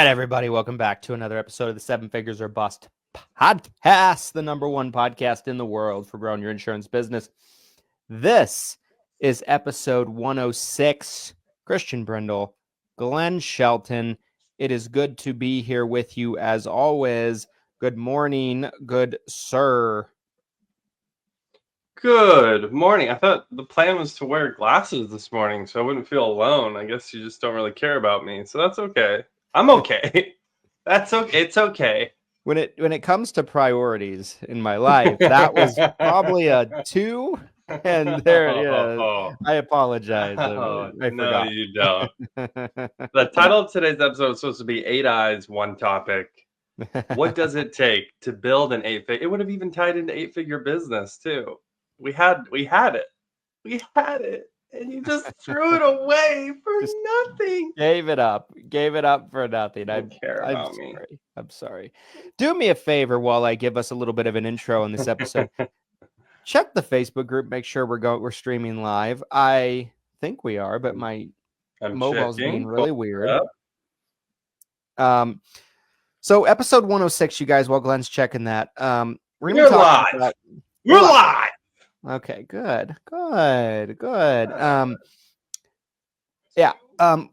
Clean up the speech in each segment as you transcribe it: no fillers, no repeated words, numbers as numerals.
right, everybody, welcome back to another episode of the Seven Figures or Bust podcast, the number one podcast in the world for growing your insurance business. This is episode 106. Christian Brindle, Glenn Shelton. It is good to be here with you as always. Good morning, good sir. Good morning. I thought the plan was to wear glasses this morning so I wouldn't feel alone. I guess you just don't really care about me, so that's okay. I'm okay. That's okay. It's okay. When it comes to priorities in my life, that was probably a 2. And I apologize. I No, forgot. you don't. The title of today's episode is supposed to be 8 Eyes, One Topic. What does it take to build an 8-figure? It would have even tied into 8-figure business too. We had it, and you just threw it away for nothing. Gave it up for nothing. I'm sorry. I'm sorry. Do me a favor while I give us a little bit of an intro in this episode. Check the Facebook group. Make sure we're streaming live. I think we are, but my mobile's being really weird. So episode 106, you guys, while Glenn's checking that, we're gonna be talking live. We're live. Okay, good. We're going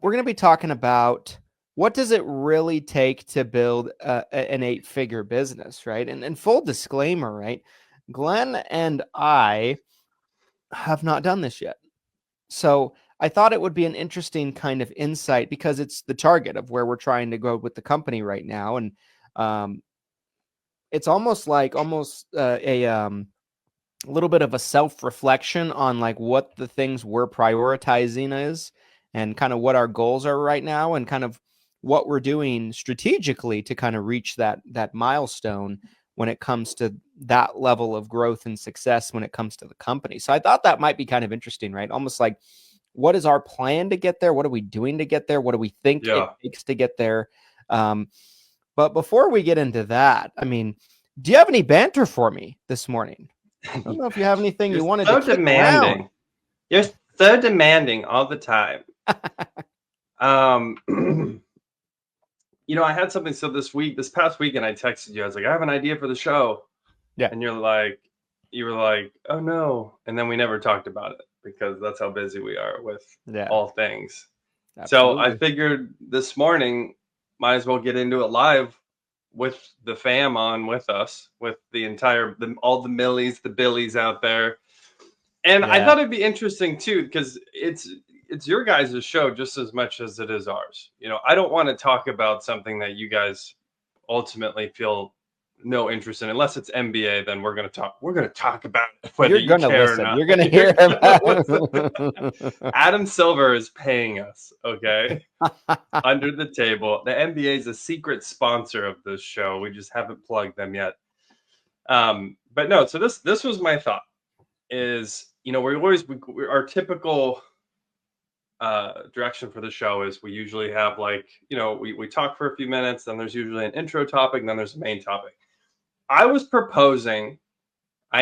to be talking about what does it really take to build an 8-figure business, right? And full disclaimer, right? Glenn and I have not done this yet. So I thought it would be an interesting kind of insight because it's the target of where we're trying to go with the company right now. And it's almost a little bit of a self-reflection on like what the things we're prioritizing is and kind of what our goals are right now and kind of what we're doing strategically to kind of reach that milestone when it comes to that level of growth and success when it comes to the company. So I thought that might be kind of interesting, right? Almost like, what is our plan to get there? What are we doing to get there? What do we think it takes to get there? But before we get into that, I mean, do you have any banter for me this morning? I don't know if you have anything you wanted to kick around. You're so demanding all the time. I had something. So this past weekend, I texted you. I was like, I have an idea for the show. Yeah. And you were like, oh no. And then we never talked about it because that's how busy we are with all things. Absolutely. So I figured this morning, might as well get into it live with the fam on with us, with all the Millies, the Billies out there. And I thought it'd be interesting too, because it's your guys' show just as much as it is ours. I don't want to talk about something that you guys ultimately feel no interest in, unless it's NBA. Then we're gonna talk about it, whether you care or not. You're gonna hear about Adam Silver is paying us, okay? Under the table. The NBA is a secret sponsor of this show. We just haven't plugged them yet. But no. So this was my thought. Is our typical direction for the show is we usually have we talk for a few minutes, then there's usually an intro topic, and then there's a main topic. I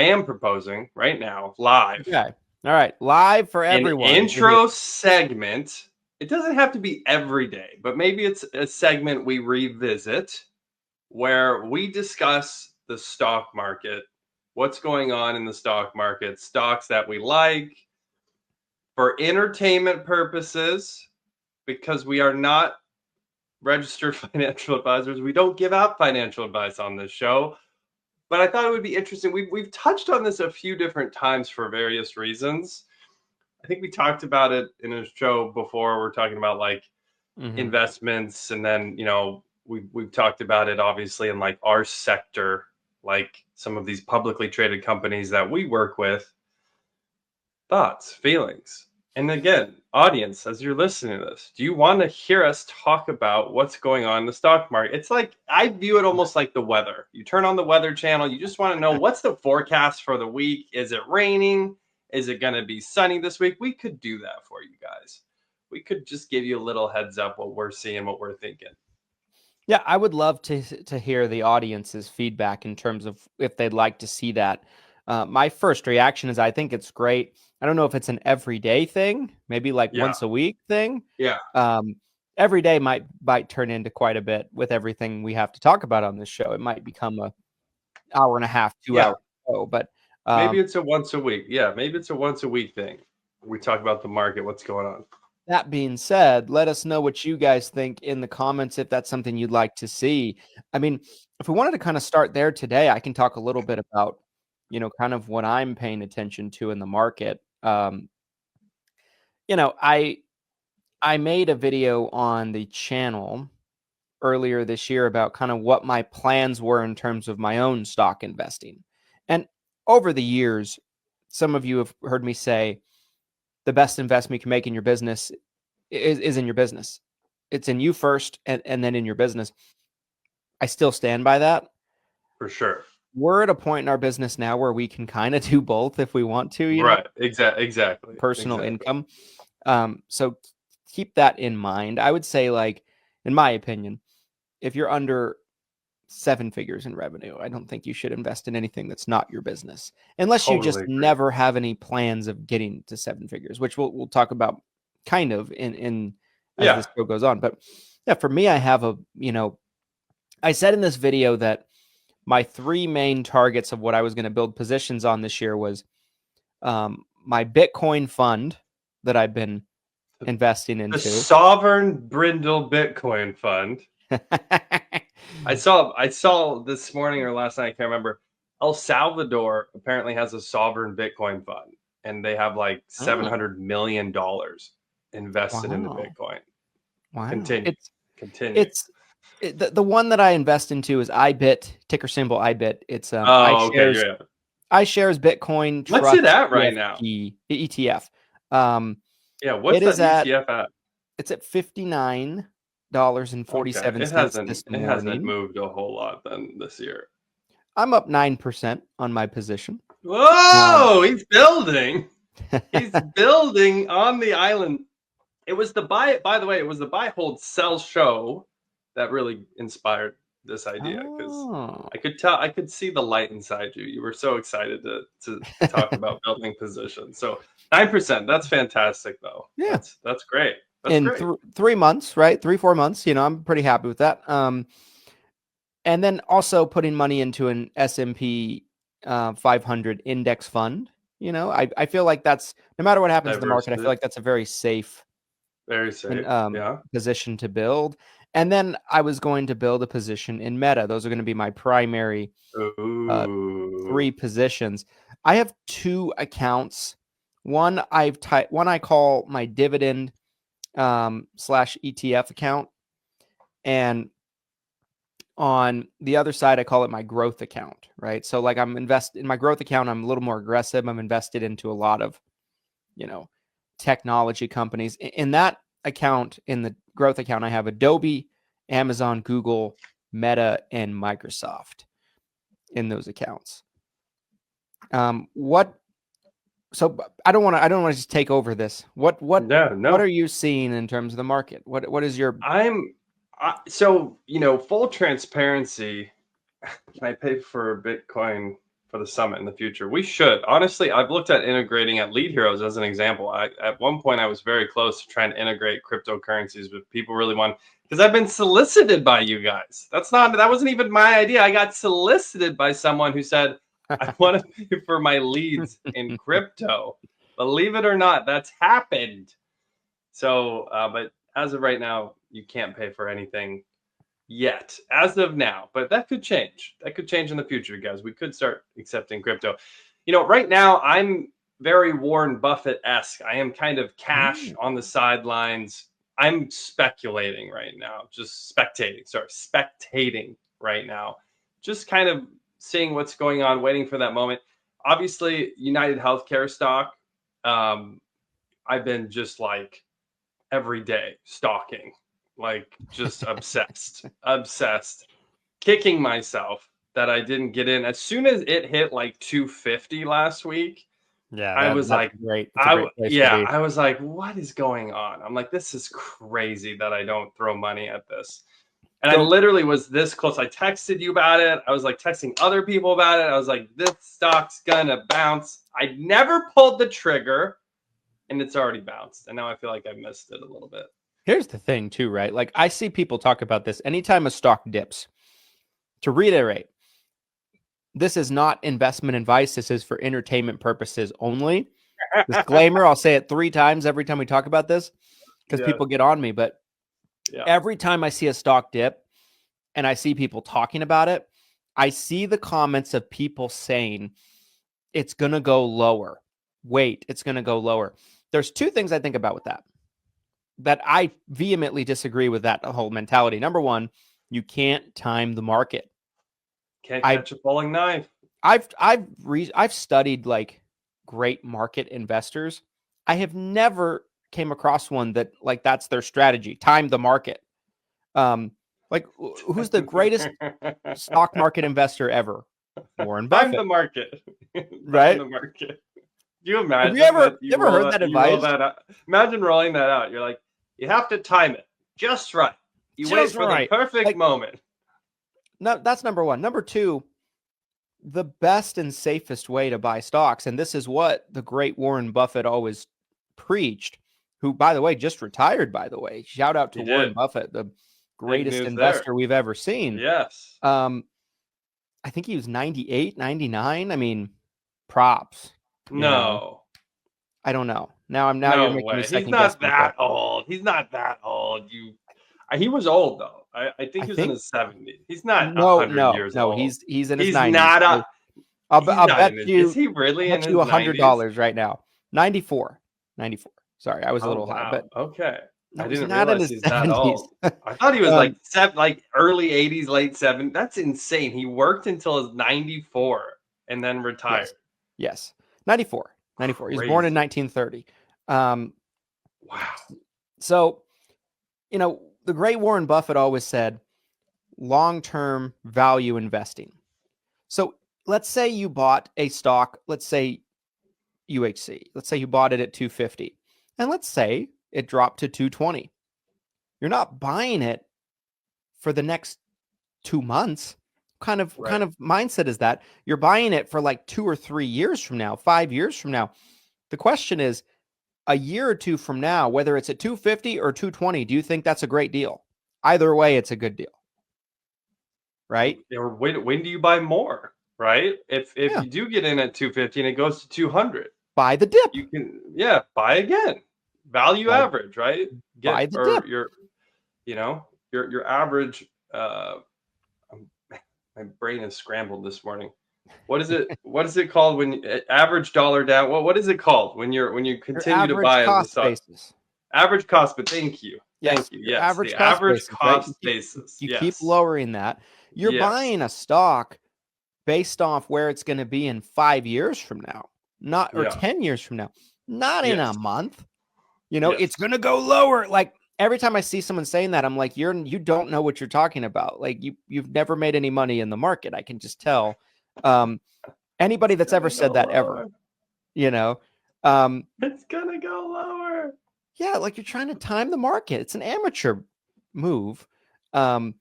am proposing right now, live. Okay. All right. Live for everyone. An intro segment. It doesn't have to be every day, but maybe it's a segment we revisit where we discuss the stock market, what's going on in the stock market, stocks that we like for entertainment purposes, because we are not registered financial advisors. We don't give out financial advice on this show. But I thought it would be interesting. We've touched on this a few different times for various reasons. I think we talked about it in a show before. We're talking about investments, and then we've talked about it obviously in our sector, like some of these publicly traded companies that we work with. Thoughts, feelings. And again, audience, as you're listening to this, do you want to hear us talk about what's going on in the stock market? It's I view it almost like the weather. You turn on the weather channel, you just want to know what's the forecast for the week. Is it raining? Is it going to be sunny this week? We could do that for you guys. We could just give you a little heads up what we're seeing, what we're thinking. Yeah, I would love to hear the audience's feedback in terms of if they'd like to see that. My first reaction is I think it's great. I don't know if it's an everyday thing, maybe once a week thing. Yeah. every day might turn into quite a bit with everything we have to talk about on this show. It might become a hour and a half, 2 hour Yeah, show, but maybe it's a once a week. Yeah, maybe it's a once a week thing. We talk about the market, what's going on. that being said, let us know what you guys think in the comments if that's something you'd like to see. I mean, if we wanted to kind of start there today, I can talk a little bit about, kind of what I'm paying attention to in the market. I made a video on the channel earlier this year about kind of what my plans were in terms of my own stock investing. And over the years, some of you have heard me say the best investment you can make in your business is in your business. It's in you first and then in your business. I still stand by that. For sure. We're at a point in our business now where we can kind of do both if we want to, Right. Exactly. personal income. So keep that in mind. I would say, like, in my opinion, if you're under 7 figures in revenue, I don't think you should invest in anything that's not your business, unless you just Totally agree. never have any plans of getting to 7 figures, which we'll talk about kind of in as this show goes on. But yeah, for me, I have I said in this video that my 3 main targets of what I was going to build positions on this year was my Bitcoin fund that I've been investing into. The Sovereign Brindle Bitcoin Fund. I saw this morning or last night, I can't remember. El Salvador apparently has a sovereign Bitcoin fund, and they have like $700 million invested into Bitcoin. Wow. Continue. It's the one that I invest into is IBIT, ticker symbol IBIT. It's iShares Bitcoin What's Trust it at right now? ETF. What's that ETF at? It's at $59.47 this morning. It hasn't moved a whole lot then this year. I'm up 9% on my position. Whoa, he's building. He's building on the island. It was the buy hold sell show that really inspired this idea, because I could see the light inside you. You were so excited to talk about building positions. So 9%, that's fantastic though. Yeah, that's great. In 3 months, right? 3-4 months, I'm pretty happy with that. And then also putting money into an S&P 500 index fund. I feel like that's, no matter what happens in the market, I feel like that's a very safe position to build. And then I was going to build a position in Meta. Those are going to be my primary 3 positions. I have 2 accounts. One I call my dividend / ETF account, and on the other side I call it my growth account, right? So like I'm invested in my growth account, I'm a little more aggressive. I'm invested into a lot of technology companies. In that account, in the growth account, I have Adobe, Amazon, Google, Meta, and Microsoft in those accounts. So I don't want to just take over this. What What are you seeing in terms of the market? What is your? Full transparency. Can I pay for Bitcoin for the summit in the future? We should. Honestly, I've looked at integrating at Lead Heroes as an example. At one point I was very close to trying to integrate cryptocurrencies, but people really want, because I've been solicited by you guys. That wasn't even my idea. I got solicited by someone who said, I want to pay for my leads in crypto. Believe it or not, that's happened. So, but as of right now, you can't pay for anything yet, as of now. But that could change. That could change in the future, guys. We could start accepting crypto. Right now, I'm very Warren Buffett-esque. I am kind of cash on the sidelines. I'm speculating right now, just spectating right now. Just kind of seeing what's going on, waiting for that moment. Obviously, United Healthcare stock, I've been just like every day stalking, like just obsessed, kicking myself that I didn't get in. As soon as it hit like 250 last week, I was like, I was like, what is going on? I'm like, this is crazy that I don't throw money at this. And I literally was this close. I texted you about it. I was like texting other people about it. I was like, this stock's gonna bounce. I never pulled the trigger, and it's already bounced. And now I feel like I missed it a little bit. Here's the thing too, right? Like I see people talk about this anytime a stock dips. To reiterate, this is not investment advice. This is for entertainment purposes only. Disclaimer, I'll say it 3 times every time we talk about this because Yeah. people get on me. But Yeah. every time I see a stock dip and I see people talking about it, I see the comments of people saying it's going to go lower. Wait, it's going to go lower. There's 2 things I think about with that I vehemently disagree with that whole mentality. Number one, you can't time the market. Can't catch a falling knife. I've studied like great market investors. I have never came across one that like that's their strategy, time the market. Like who's the greatest stock market investor ever? Warren Time Buffett. the market. Right? Time the market. Do you imagine Have you ever, that you ever heard that you roll advice? that out? Imagine rolling that out. You're like, you have to time it just right. You wait Just for right. the perfect Like, moment. No, that's number one. Number two, the best and safest way to buy stocks, and this is what the great Warren Buffett always preached, who, by the way, just retired, by the way. Shout out to He Warren did. Buffett, the Big greatest news investor there. we've ever seen. Yes. I think he was 98, 99. I mean, props. You know, No. I don't know. Now you're No making me way. He's second guess not myself. that old. He's not that old. He was old though. I think he was in his 70s. He's not 100 years old. He's in his He's 90s. not a. I'll He's bet not in his. you. Is he really I'll in bet his you 90s? $100 right now. 94. Sorry, I was a Oh little high, wow. but Okay. no, I he's didn't not in realize his he's that 70s. old. I thought he was like early 80s, late 70s. That's insane. He worked until his 94 and then retired. Yes. 94. He was born in 1930. Wow. So, the great Warren Buffett always said long-term value investing. So let's say you bought a stock, let's say UHC. Let's say you bought it at 250. And let's say it dropped to 220. You're not buying it for the next 2 months. Kind of mindset is that? You're buying it for like 2 or 3 years from now, 5 years from now. The question is, a year or two from now, whether it's at 250 or 220, do you think that's a great deal? Either way, it's a good deal. Right? Or when do you buy more? Right? If Yeah. you do get in at 250 and it goes to 200, buy the dip. You can buy again. Value average, right? Buy the dip. Your average my brain is scrambled this morning. What is it called when average dollar down? What is it called when you continue to buy as a stock? Basis. Average cost, but thank you. Yes, Thank you. Yes. Average the cost average basis, cost right? basis. You keep lowering that. You're buying a stock based off where it's going to be in 5 years from now, or 10 years from now, not in a month. It's going to go lower. Like every time I see someone saying that, I'm like, you don't know what you're talking about. Like you've never made any money in the market. I can just tell. Anybody that's ever said that ever, it's gonna go lower. Yeah, like you're trying to time the market. It's an amateur move. You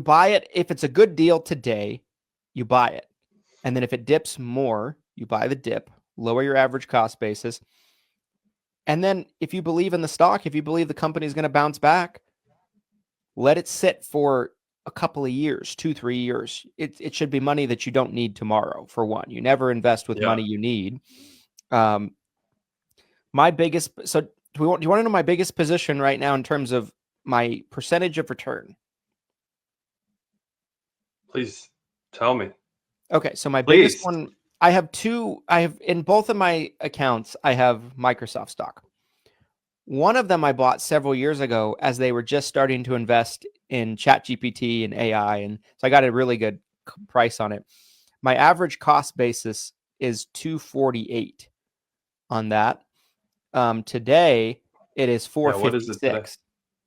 buy it if it's a good deal today, you buy it, and then if it dips more, you buy the dip, lower your average cost basis. And then if you believe in the stock, if you believe the company is going to bounce back, let it sit for a couple of years, 2-3 years. It should be money that you don't need tomorrow, for one. You never invest with money you need. Do you want to know my biggest position right now in terms of my percentage of return? Please tell me. Okay, so my biggest one, I have in both of my accounts, I have Microsoft stock. One of them I bought several years ago as they were just starting to invest in ChatGPT and AI. And so I got a really good price on it. My average cost basis is $248 on that. Today it is $456. What is it today?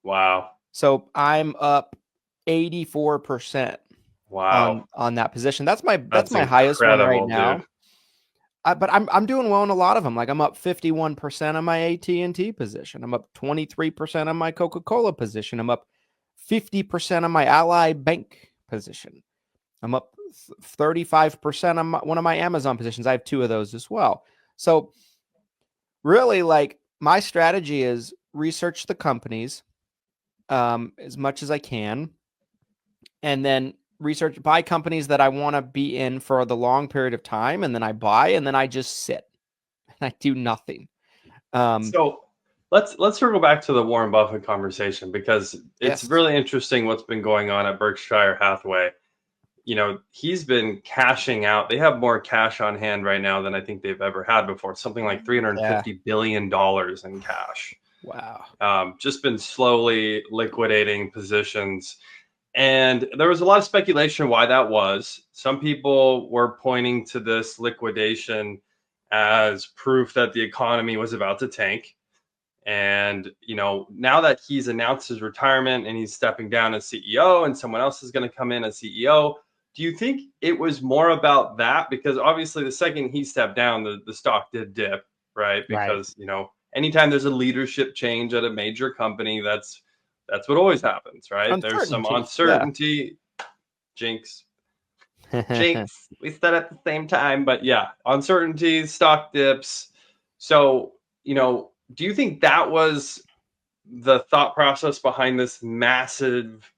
Wow. So I'm up 84%. Wow. On that position. That's my highest one right now. But I'm doing well in a lot of them. Like I'm up 51% on my AT&T position. I'm up 23% on my Coca-Cola position. I'm up 50% on my Ally Bank position. I'm up 35% on one of my Amazon positions. I have 2 of those as well. So really, like my strategy is research the companies as much as I can, and then buy companies that I want to be in for the long period of time, and then I buy, and then I just sit and I do nothing. So let's circle back to the Warren Buffett conversation, because it's Yes. really interesting what's been going on at Berkshire Hathaway. He's been cashing out. They have more cash on hand right now than I think they've ever had before. It's something like $350 billion in cash. Wow. Just been slowly liquidating positions. And there was a lot of speculation why that was. Some people were pointing to this liquidation as proof that the economy was about to tank. And, now that he's announced his retirement and he's stepping down as CEO and someone else is going to come in as CEO, do you think it was more about that? Because obviously the second he stepped down, the stock did dip, right? Because, anytime there's a leadership change at a major company, that's what always happens, right? There's some uncertainty. Yeah. Jinx. We said at the same time, but yeah, uncertainty, stock dips. So, do you think that was the thought process behind this massive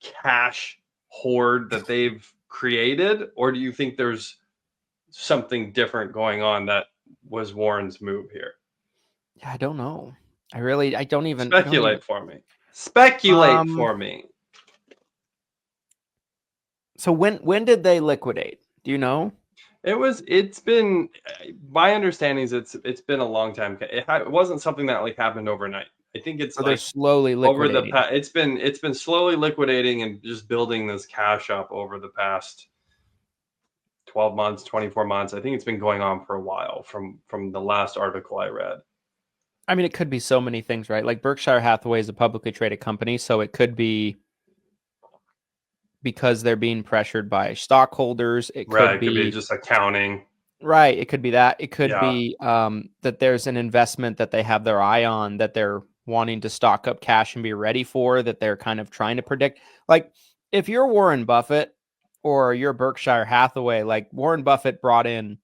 cash hoard that they've created? Or do you think there's something different going on that was Warren's move here? Yeah, I don't know. I don't even speculate for me. Speculate for me. So when did they liquidate? Do you know? It's been, my understanding is it's been a long time. It wasn't something that happened overnight. I think it's they're slowly liquidating. Over the it's been slowly liquidating and just building this cash up over the past 12 months, 24 months. I think it's been going on for a while from the last article I read. I mean, it could be so many things, right? Like Berkshire Hathaway is a publicly traded company, so it could be because they're being pressured by stockholders. It could be just accounting. Right. It could be that. It could be that there's an investment that they have their eye on, that they're wanting to stock up cash and be ready for, that they're kind of trying to predict. Like if you're Warren Buffett or you're Berkshire Hathaway, like Warren Buffett brought in,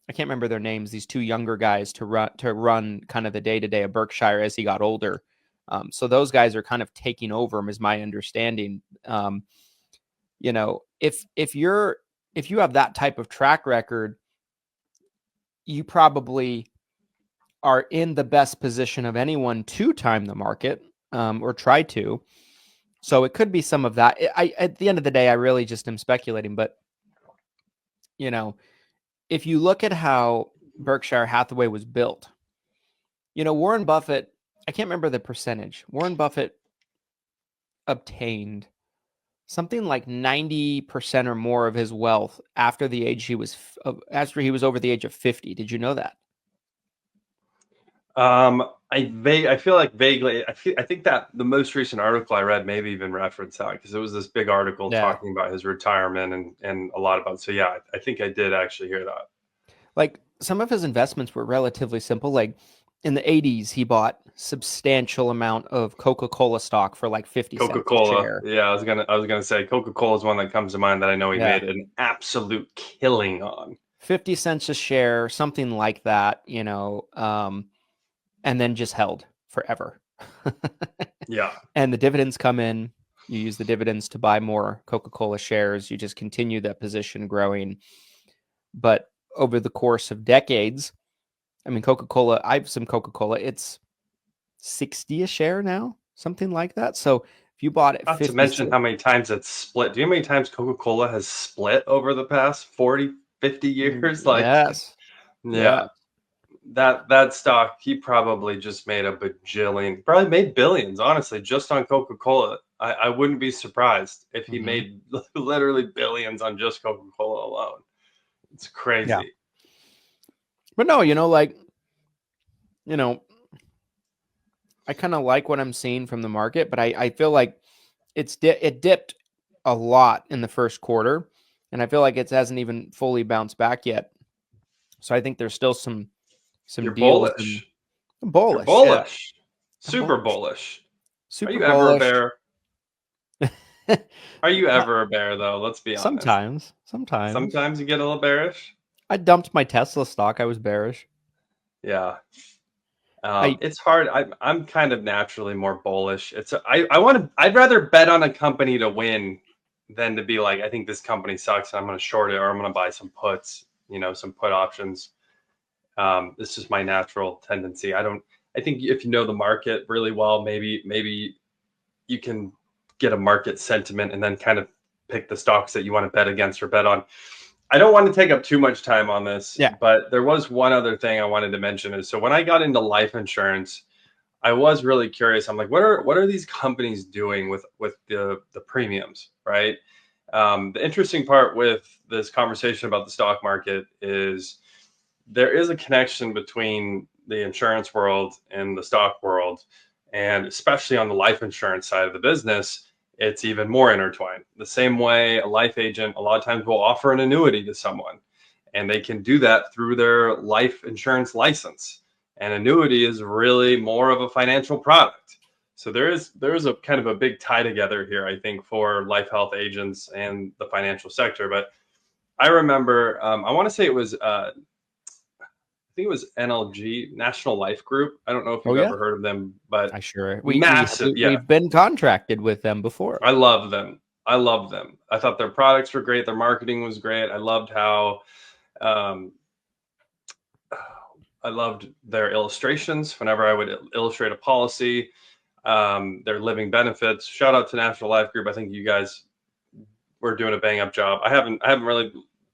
I can't remember their names, these two younger guys to run kind of the day-to-day of Berkshire as he got older. So those guys are kind of taking over, is my understanding. If you have that type of track record, you probably are in the best position of anyone to time the market, or try to. So it could be some of that. At the end of the day, I really just am speculating, but if you look at how Berkshire Hathaway was built, Warren Buffett, I can't remember the percentage. Warren Buffett obtained something like 90% or more of his wealth after he was over the age of 50. Did you know that? I feel like vaguely. I think that the most recent article I read maybe even referenced that, because it was this big article talking about his retirement and a lot about. So yeah, I think I did actually hear that. Like some of his investments were relatively simple. Like in the 80s, he bought substantial amount of Coca-Cola stock for like 50 cents a share. Yeah, I was gonna say Coca-Cola is one that comes to mind that I know he made an absolute killing on. 50 cents a share, something like that, and then just held forever. Yeah. And the dividends come in. You use the dividends to buy more Coca-Cola shares. You just continue that position growing. But over the course of decades, I mean, Coca-Cola, I have some Coca-Cola. It's 60 a share now, something like that. So if you bought it, not to mention how many times it's split. Do you know how many times Coca-Cola has split over the past 40, 50 years? Yes. Yeah. That stock, he probably just made a bajillion, probably made billions, honestly, just on Coca-Cola. I wouldn't be surprised if he made literally billions on just Coca-Cola alone. It's crazy. Yeah. But no, I kind of like what I'm seeing from the market, but I feel like it dipped a lot in the first quarter, and I feel like it hasn't even fully bounced back yet. So I think there's still some You're deals. Bullish. Bullish. You're bullish. Yeah. Super bullish. Super Are you bullish. ever a bear? Are you ever a bear, though? Let's be honest. Sometimes. Sometimes you get a little bearish. I dumped my Tesla stock. I was bearish. Yeah. I It's hard. I'm kind of naturally more bullish. I'd rather bet on a company to win than to be like, I think this company sucks and I'm going to short it, or I'm going to buy some puts, some put options. This is my natural tendency. I think if you know the market really well, maybe you can get a market sentiment and then kind of pick the stocks that you want to bet against or bet on. I don't want to take up too much time on this, Yeah. but there was one other thing I wanted to mention is, so when I got into life insurance, I was really curious. I'm like, what are these companies doing with the premiums, right? The interesting part with this conversation about the stock market is there is a connection between the insurance world and the stock world, and especially on the life insurance side of the business, it's even more intertwined. The same way a life agent a lot of times will offer an annuity to someone, and they can do that through their life insurance license. An annuity is really more of a financial product. So there is a kind of a big tie together here, I think, for life health agents and the financial sector. But I remember, I want to say it was, I think it was NLG, National Life Group. I don't know if Oh you've yeah. ever heard of them, but I sure massive. Yeah, we've been contracted with them before. I love them. I love them. I thought their products were great. Their marketing was great. I loved how, um, I loved their illustrations whenever I would illustrate a policy, their living benefits. Shout out to National Life Group. I think you guys were doing a bang up job. I haven't really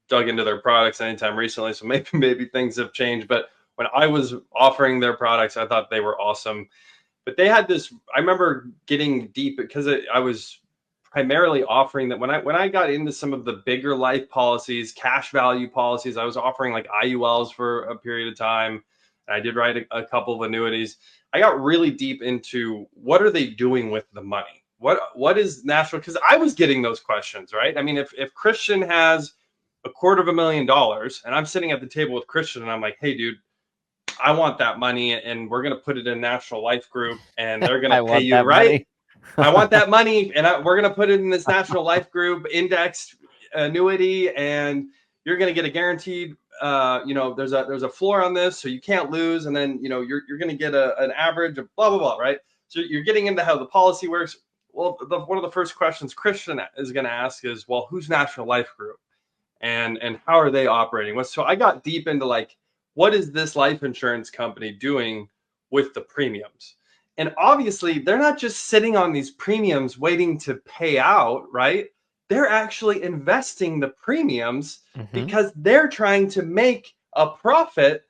dug into their products anytime recently, so maybe things have changed. But when I was offering their products, I thought they were awesome. But they had this. I remember getting deep because I was primarily offering that when I got into some of the bigger life policies, cash value policies. I was offering like IULs for a period of time. I did write a couple of annuities. I got really deep into what are they doing with the money? What is national? Because I was getting those questions, right? I mean, if Christian has $250,000 and I'm sitting at the table with Christian and I'm like, hey, dude, I want that money and we're going to put it in National Life Group and they're going I to pay want you, that right? money. I want that money and we're going to put it in this National Life Group indexed annuity and you're going to get a guaranteed, there's a floor on this, so you can't lose. And then, you're going to get an average of blah, blah, blah, right? So you're getting into how the policy works. Well, one of the first questions Christian is going to ask is, well, who's National Life Group? And how are they operating? So I got deep into like, what is this life insurance company doing with the premiums? And obviously, they're not just sitting on these premiums waiting to pay out, right? They're actually investing the premiums Hmm. because they're trying to make a profit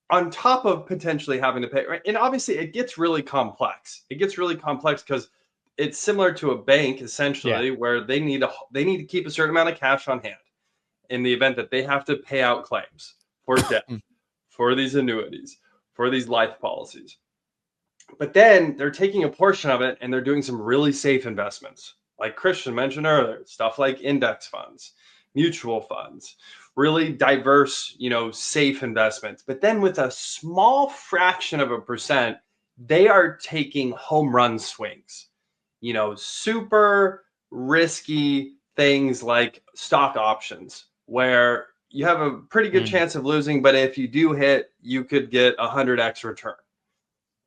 on top of potentially having to pay, right? And obviously, it gets really complex. It gets really complex because it's similar to a bank Yeah. essentially, where they need to keep a certain amount of cash on hand in the event that they have to pay out claims for death, for these annuities, for these life policies. But then they're taking a portion of it and they're doing some really safe investments. Like Christian mentioned earlier, stuff like index funds, mutual funds, really diverse, safe investments. But then with a small fraction of a percent, they are taking home run swings, super risky things like stock options, where you have a pretty good Mm. chance of losing, but if you do hit, you could get 100x return.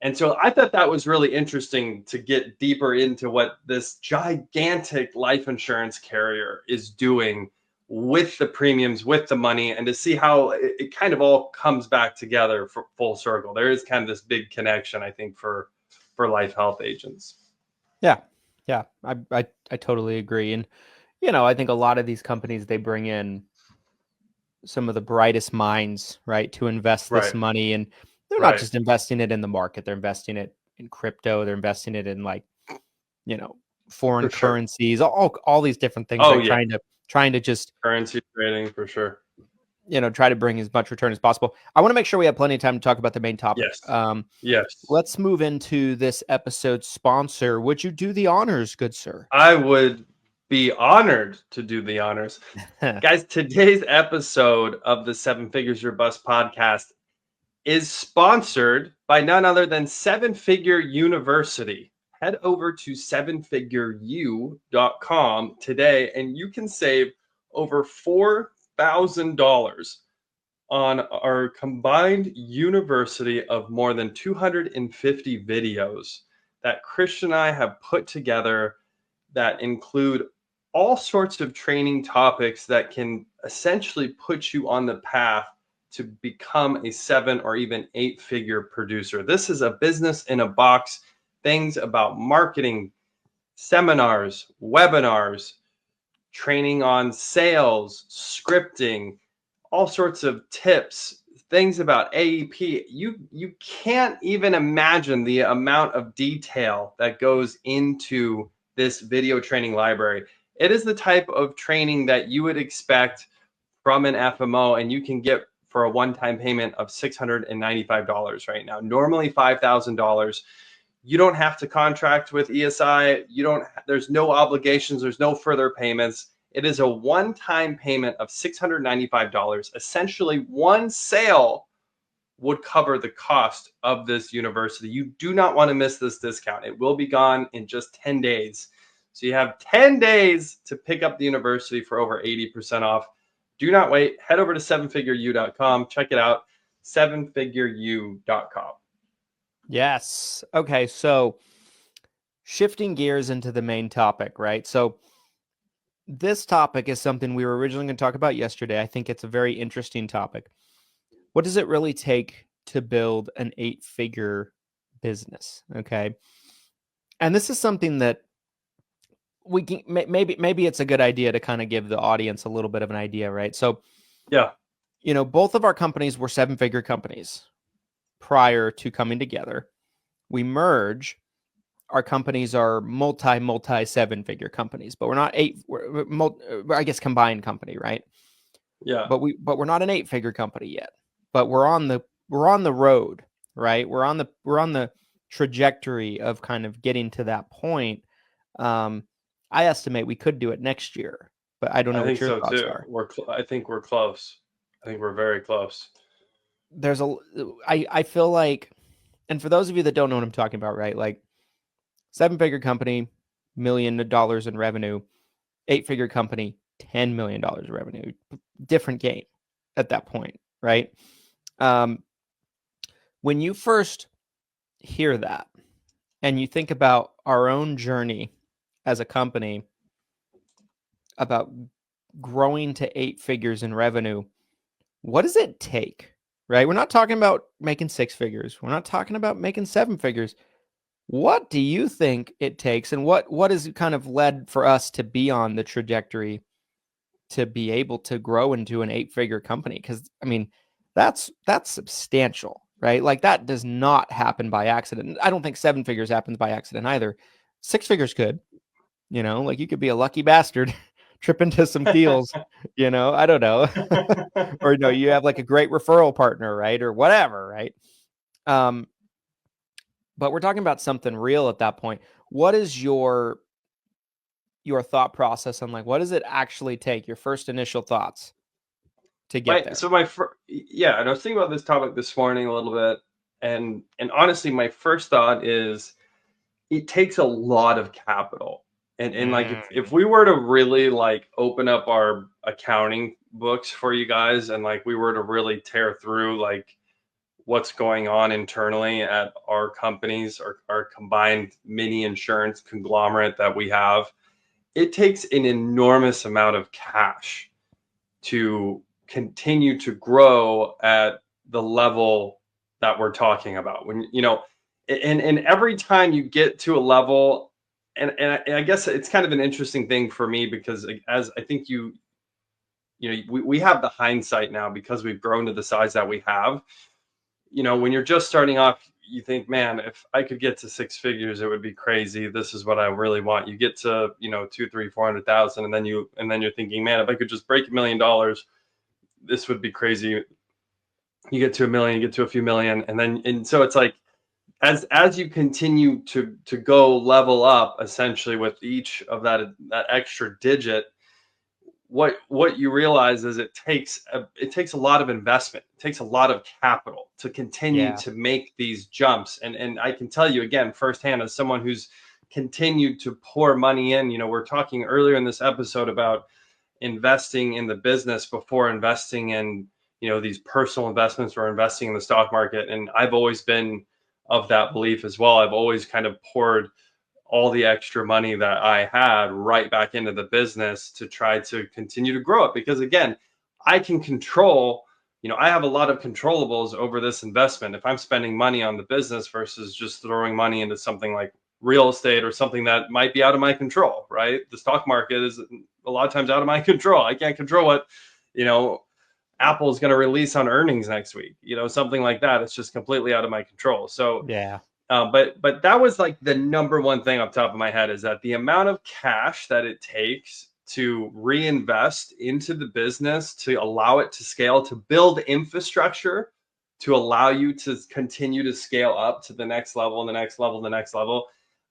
And so I thought that was really interesting to get deeper into what this gigantic life insurance carrier is doing with the premiums, with the money, and to see how it kind of all comes back together for full circle. There is kind of this big connection, I think, for life health agents. Yeah. Yeah. I totally agree. And I think a lot of these companies, they bring in some of the brightest minds, right, to invest this Right, money. And they're not right, just investing it in the market, they're investing it in crypto, they're investing it in like, you know, foreign for sure. currencies, all these different things, Oh right? yeah, Trying to just, currency trading for sure. try to bring as much return as possible. I want to make sure we have plenty of time to talk about the main topic. Yes, yes. Let's move into this episode's sponsor. Would you do the honors, good sir? I would be honored to do the honors. Guys, today's episode of the Seven Figures or Bust podcast is sponsored by none other than Seven Figure University. Head over to sevenfigureu.com today and you can save over $4,000 on our combined university of more than 250 videos that Christian and I have put together that include all sorts of training topics that can essentially put you on the path to become a 7 or even 8-figure producer. This is a business in a box, things about marketing, seminars, webinars, training on sales, scripting, all sorts of tips, things about AEP. You can't even imagine the amount of detail that goes into this video training library. It is the type of training that you would expect from an FMO, and you can get for a one-time payment of $695 right now. Normally $5,000. You don't have to contract with ESI. There's no obligations. There's no further payments. It is a one-time payment of $695. Essentially, one sale would cover the cost of this university. You do not want to miss this discount. It will be gone in just 10 days. So you have 10 days to pick up the university for over 80% off. Do not wait. Head over to sevenfigureu.com. Check it out, sevenfigureu.com. Yes. Okay. So shifting gears into the main topic, right? So this topic is something we were originally going to talk about yesterday. I think it's a very interesting topic. What does it really take to build an 8-figure business? Okay. And this is something that we can maybe it's a good idea to kind of give the audience a little bit of an idea, right? So, yeah, both of our companies were 7-figure companies prior to coming together. We merge. Our companies are multi 7-figure companies, but we're not I guess combined company, right? Yeah. But we're not an 8-figure company yet. But we're on the road, right? We're on the trajectory of kind of getting to that point. I estimate we could do it next year, but I don't know what your thoughts are. I think we're close. I think we're very close. I feel like, and for those of you that don't know what I'm talking about, right? Like 7-figure company, $1 million in revenue, 8-figure company, $10 million in revenue. Different game at that point, right? When you first hear that and you think about our own journey as a company about growing to 8 figures in revenue, what does it take, right? We're not talking about making 6 figures. We're not talking about making 7 figures. What do you think it takes, and what has kind of led for us to be on the trajectory to be able to grow into an 8-figure company? Because I mean, that's substantial, right? Like that does not happen by accident. I don't think 7 figures happens by accident either. 6 figures could, like you could be a lucky bastard, trip into some keels, I don't know, or you have like a great referral partner, right, or whatever, right? But we're talking about something real at that point. What is your thought process on like what does it actually take? Your first initial thoughts to get there. So and I was thinking about this topic this morning a little bit, and honestly, my first thought is it takes a lot of capital. And like if we were to really like open up our accounting books for you guys and like we were to really tear through like what's going on internally at our companies, our combined mini insurance conglomerate that we have, it takes an enormous amount of cash to continue to grow at the level that we're talking about. When and every time you get to a level, and I guess it's kind of an interesting thing for me because as I think we have the hindsight now because we've grown to the size that we have. When you're just starting off, you think, man, if I could get to 6 figures, it would be crazy. This is what I really want. You get to, 2, 3, 400,000. And then you're thinking, man, if I could just break $1 million, this would be crazy. You get to $1 million, you get to a few million. And so it's like, as you continue to go level up essentially with each of that extra digit, what you realize is it takes a lot of investment. It takes a lot of capital to continue to make these jumps. And I can tell you again, firsthand, as someone who's continued to pour money in, we're talking earlier in this episode about investing in the business before investing in these personal investments or investing in the stock market. And I've always been of that belief as well. I've always kind of poured all the extra money that I had right back into the business to try to continue to grow it. Because again, I can control, I have a lot of controllables over this investment. If I'm spending money on the business versus just throwing money into something like real estate or something that might be out of my control, right? The stock market is a lot of times out of my control. I can't control what, Apple is going to release on earnings next week, something like that. It's just completely out of my control. So, Yeah. but that was like the number one thing off the top of my head, is that the amount of cash that it takes to reinvest into the business, to allow it to scale, to build infrastructure, to allow you to continue to scale up to the next level and the next level, the next level.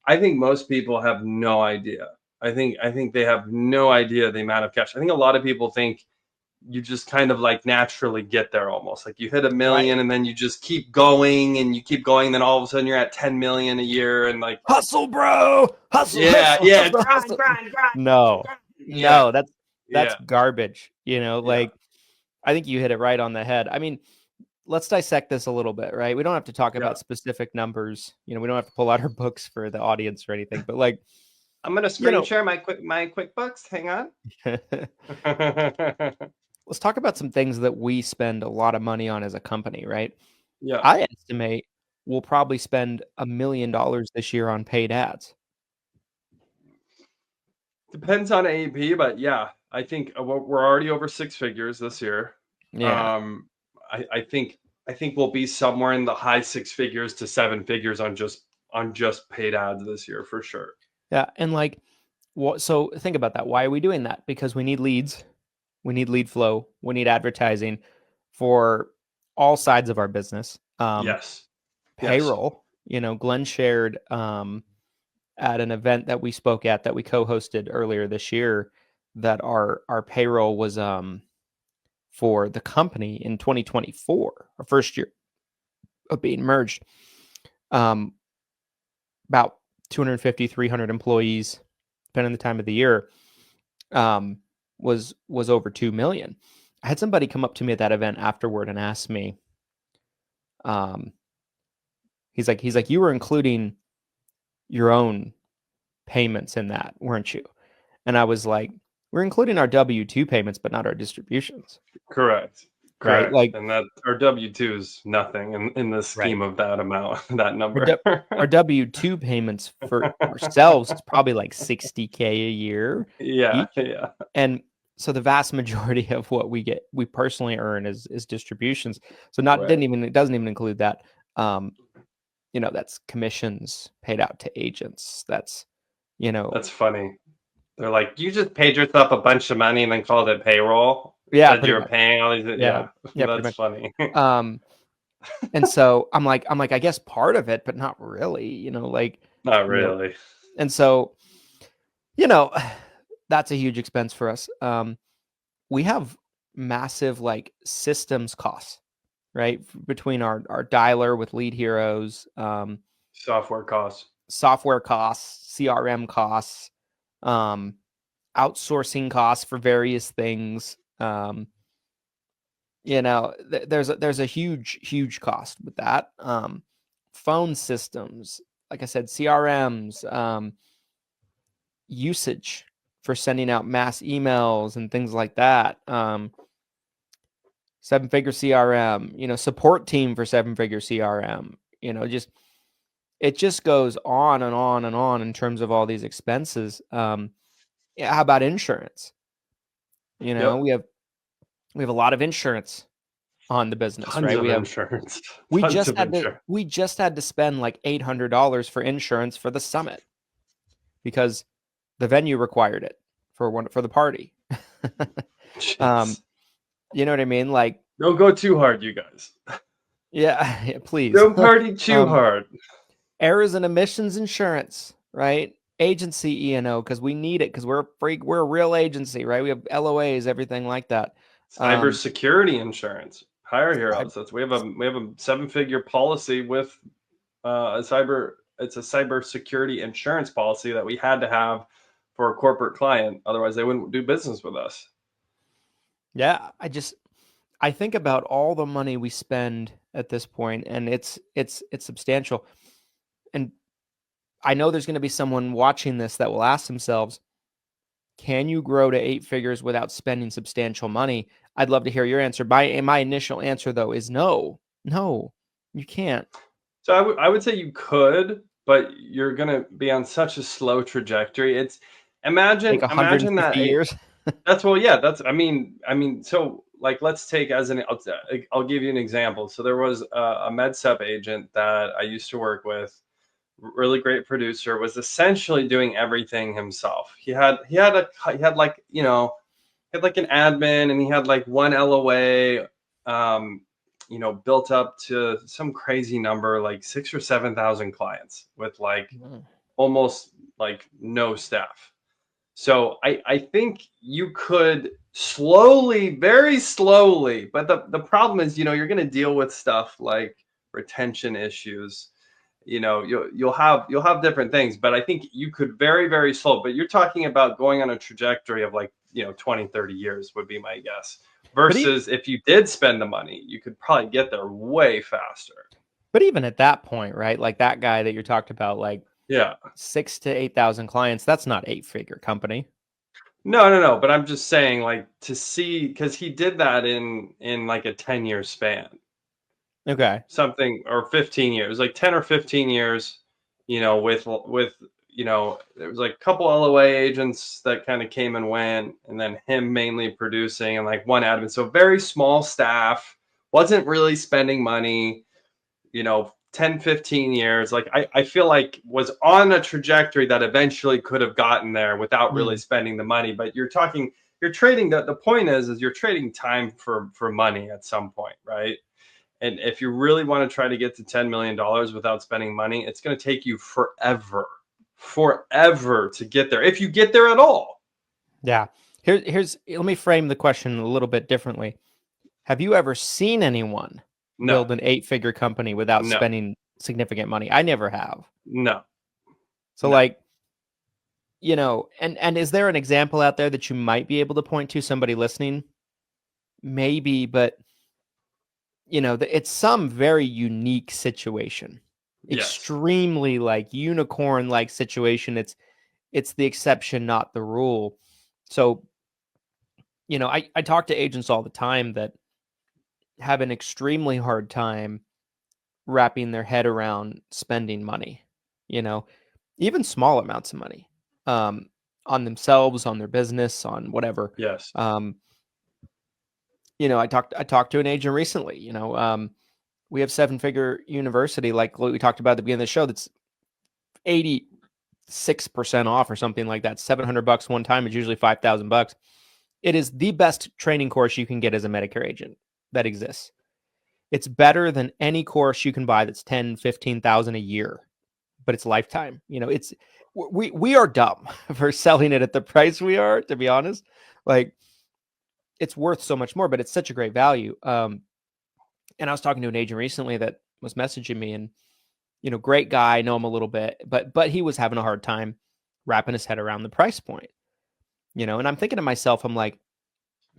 I think most people have no idea. I think they have no idea the amount of cash. I think a lot of people think you just kind of like naturally get there, almost like you hit 1 million Right. and then you just keep going and you keep going. Then all of a sudden you're at 10 million a year and like, Hustle, bro. Hustle, yeah, hustle, yeah, hustle, grind, hustle. grind, grind, No, grind. Yeah, no, that's yeah, garbage. yeah, Like I think you hit it right on the head. I mean, let's dissect this a little bit, right? We don't have to talk yeah. about specific numbers. We don't have to pull out our books for the audience or anything, but like, I'm gonna you screen know, share my QuickBooks. Hang on. let's talk about some things that we spend a lot of money on as a company, right? Yeah, I estimate we'll probably spend $1 million this year on paid ads. depends on AEP, but yeah, I think we're already over six figures this year. Yeah. Um, I think we'll be somewhere in the high six figures to seven figures on just paid ads this year for sure. Yeah. And like, what? So think about that. Why are we doing that? Because we need leads. We need lead flow. We need advertising for all sides of our business. Yes, yes, Payroll. Glenn shared at an event that we spoke at that we co-hosted earlier this year that our payroll was for the company in 2024, our first year of being merged, about 250, 300 employees, depending on the time of the year, was over 2 million. I had somebody come up to me at that event afterward and ask me, he's like, you were including your own payments in that, weren't you? And I was like, we're including our W-2 payments, but not our distributions. correct, Right. correct. Like And that our W-2 is nothing in the right. scheme of that amount, that Our, number. du- our W-2 payments for ourselves is probably like 60K a year Yeah, each. yeah, And so the vast majority of what we personally earn is distributions. So not right. it doesn't even include that. That's commissions paid out to agents. That's you know That's funny. They're like, you just paid yourself a bunch of money and then called it payroll. yeah, Said pretty you were much. paying all these. Yeah. Yeah, Yeah, pretty that's much. funny. Um and so I'm like I guess part of it, but not really, like Not you know really. and so you know that's a huge expense for us. We have massive like systems costs, right? Between our dialer with Lead Heroes, Software costs. software costs, CRM costs, um, outsourcing costs for various things. There's a huge cost with that. Phone systems, like I said, CRMs, usage for sending out mass emails and things like that. Seven-figure CRM, support team for seven-figure CRM. It just goes on and on and on in terms of all these expenses. Yeah, how about insurance? Yep. We have a lot of insurance on the business, Tons right? of insurance. We Tons just of had to insurance. we just had to spend like $800 for insurance for the summit because the venue required it for the party. um, Jeez. you know what I mean? Like, Don't go too hard, you guys. yeah, please. Don't party too hard. Errors and emissions insurance, right? Agency E&O because we need it because we're a real agency, right? We have LOAs, everything like that. Cybersecurity insurance. Hire Cyber, heroes. We have a seven-figure policy with it's a cybersecurity insurance policy that we had to have for a corporate client. Otherwise, they wouldn't do business with us. yeah, I think about all the money we spend at this point, and it's substantial. And I know there's going to be someone watching this that will ask themselves, can you grow to 8 figures without spending substantial money? I'd love to hear your answer. My initial answer, though, is no. No, you can't. So I would say you could, but you're gonna be on such a slow trajectory. It's Like imagine 150 that years. that's well, yeah, that's I mean, so like let's take as an I'll give you an example. So there was a med sub agent that I used to work with, really great producer, was essentially doing everything himself. He had like, he had like an admin, and he had like one LOA, built up to some crazy number, like 6 or 7 thousand clients with like almost like no staff. So I think you could slowly, very slowly, but the problem is, you're going to deal with stuff like retention issues. You'll have different things, but I think you could very, very slow. But you're talking about going on a trajectory of like, 20, 30 years would be my guess. But even, Versus if you did spend the money, you could probably get there way faster. but even at that point, right? Like that guy that you talked about, like Yeah. 6 to 8 thousand clients, that's not 8 figure company. No, no, no. But I'm just saying, like, to see, because he did that in like a 10-year span, Okay. something, or 15 years, like 10 or 15 years. With there was like a couple LOA agents that kind of came and went, and then him mainly producing, and like one admin. So very small staff, wasn't really spending money. 10, 15 years, like I feel like was on a trajectory that eventually could have gotten there without really spending the money. But you're trading, the point is you're trading time for money at some point, right? And if you really want to try to get to $10 million without spending money, it's going to take you forever to get there, if you get there at all. Yeah. Let me frame the question a little bit differently. Have you ever seen anyone No, build an 8 figure company without no, spending significant money? I never have. no, So no. like, and is there an example out there that you might be able to point to, somebody listening? Maybe, but it's some very unique situation. Yes. Extremely like unicorn like situation. It's the exception, not the rule. So, I talk to agents all the time that have an extremely hard time wrapping their head around spending money, you know, even small amounts of money, um, on themselves, on their business, on whatever. Yes. Um, I talked to an agent recently, we have 7 figure university, like what we talked about at the beginning of the show, that's 86% off or something like that. $700 one time is usually $5,000. It is the best training course you can get as a Medicare agent that exists. It's better than any course you can buy that's 10, 15,000 a year, but it's lifetime. We are dumb for selling it at the price we are, to be honest. Like, it's worth so much more, but it's such a great value. And I was talking to an agent recently that was messaging me, and great guy, know him a little bit, but he was having a hard time wrapping his head around the price point. And I'm thinking to myself, I'm like,